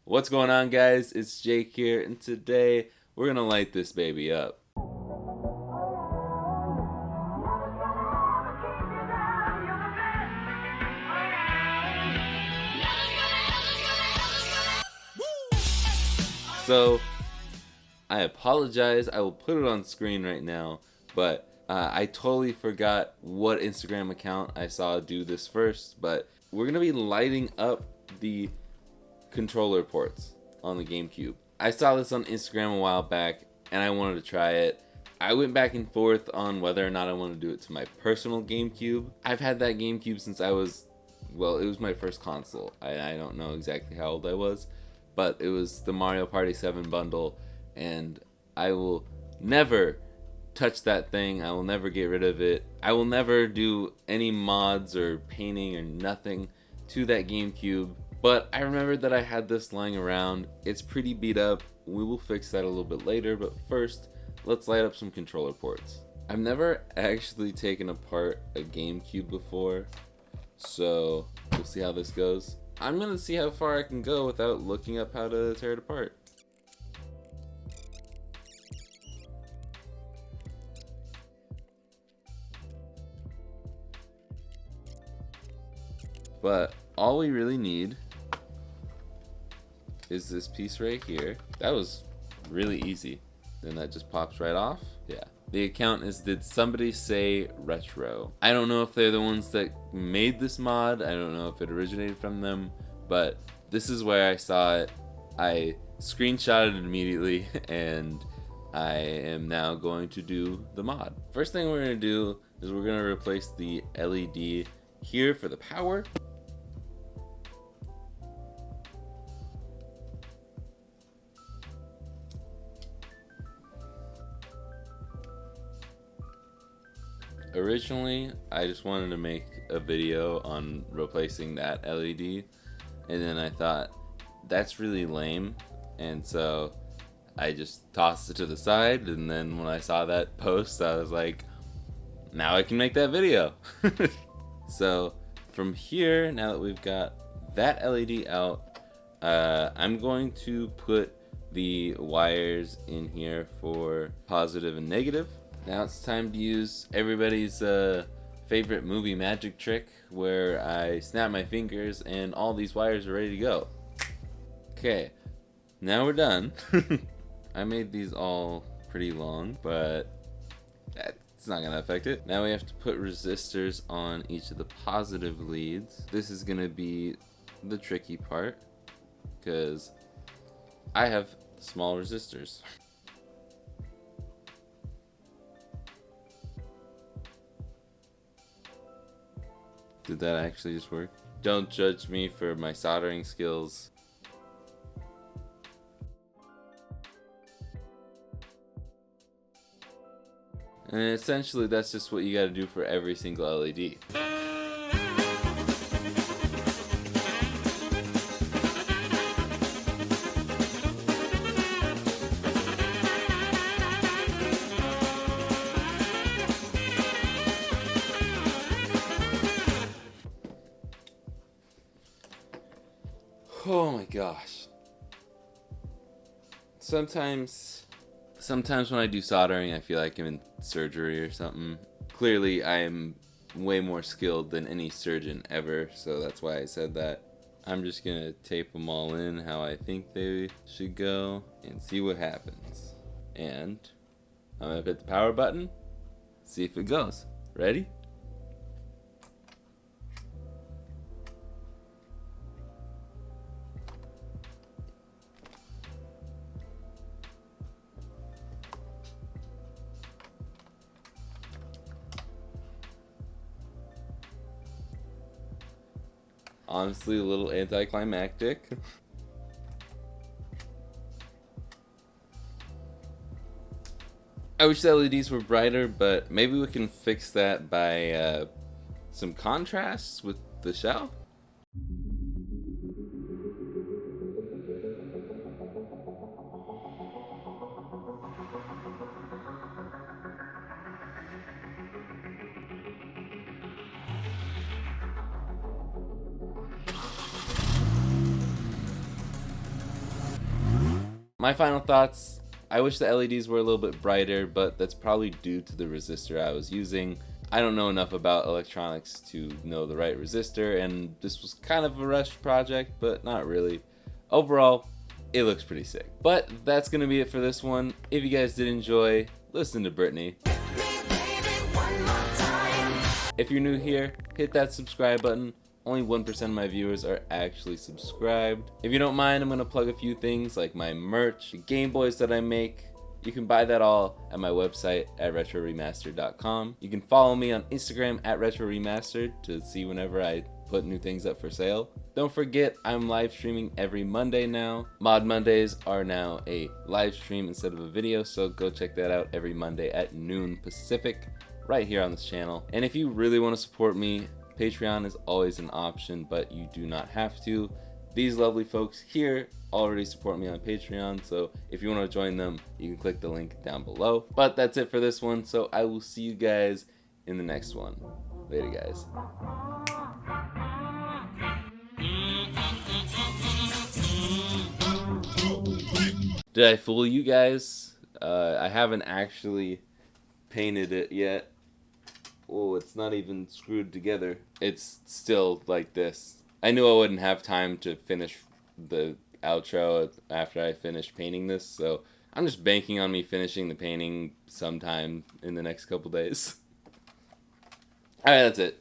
What's going on, guys? It's Jake here, and today we're gonna light this baby up. So, I apologize. I will put it on screen right now, but I totally forgot what Instagram account I saw do this first, but we're gonna be lighting up the controller ports on the GameCube. I saw this on Instagram a while back and I wanted to try it. I went back and forth on whether or not I want to do it to my personal GameCube. I've had that GameCube since I was, well, it was my first console. I don't know exactly how old I was, but it was the Mario Party 7 bundle, and I will never touch that thing. I will never get rid of it. I will never do any mods or painting or nothing to that GameCube. But I remembered that I had this lying around. It's pretty beat up. We will fix that a little bit later, but first, let's light up some controller ports. I've never actually taken apart a GameCube before, so we'll see how this goes. I'm gonna see how far I can go without looking up how to tear it apart. But all we really need is this piece right here. That was really easy. Then that just pops right off. Yeah. The account is Did Somebody Say Retro. I don't know if they're the ones that made this mod. I don't know if it originated from them, but this is where I saw it. I screenshotted it immediately, and I am now going to do the mod. First thing we're gonna do is we're gonna replace the LED here for the power. Originally, I just wanted to make a video on replacing that LED, and then I thought that's really lame, and so I just tossed it to the side, and then when I saw that post, I was like, now I can make that video. So from here, now that we've got that LED out, I'm going to put the wires in here for positive and negative. Now it's time to use everybody's favorite movie magic trick, where I snap my fingers and all these wires are ready to go. Okay, now we're done. I made these all pretty long, but that's not gonna affect it. Now we have to put resistors on each of the positive leads. This is gonna be the tricky part, because I have small resistors. Did that actually just work? Don't judge me for my soldering skills. And essentially that's just what you gotta do for every single LED. Oh my gosh. Sometimes when I do soldering, I feel like I'm in surgery or something. Clearly, I am way more skilled than any surgeon ever, so that's why I said that. I'm just gonna tape them all in how I think they should go and see what happens. And I'm gonna hit the power button, see if it goes. Ready? Honestly, a little anticlimactic. I wish the LEDs were brighter, but maybe we can fix that by some contrasts with the shell. My final thoughts, I wish the LEDs were a little bit brighter, but that's probably due to the resistor I was using. I don't know enough about electronics to know the right resistor, and this was kind of a rushed project, but not really. Overall, it looks pretty sick. But that's gonna be it for this one. If you guys did enjoy, listen to Brittany. If you're new here, hit that subscribe button. Only 1% of my viewers are actually subscribed. If you don't mind, I'm gonna plug a few things like my merch, Game Boys that I make. You can buy that all at my website at retroremastered.com. You can follow me on Instagram at retroremastered to see whenever I put new things up for sale. Don't forget, I'm live streaming every Monday now. Mod Mondays are now a live stream instead of a video, so go check that out every Monday at noon Pacific, right here on this channel. And if you really want to support me, Patreon is always an option, but you do not have to. These lovely folks here already support me on Patreon, so if you want to join them, you can click the link down below. But that's it for this one, so I will see you guys in the next one. Later, guys. Did I fool you guys? I haven't actually painted it yet. Oh, it's not even screwed together. It's still like this. I knew I wouldn't have time to finish the outro after I finish painting this, so I'm just banking on me finishing the painting sometime in the next couple days. Alright, that's it.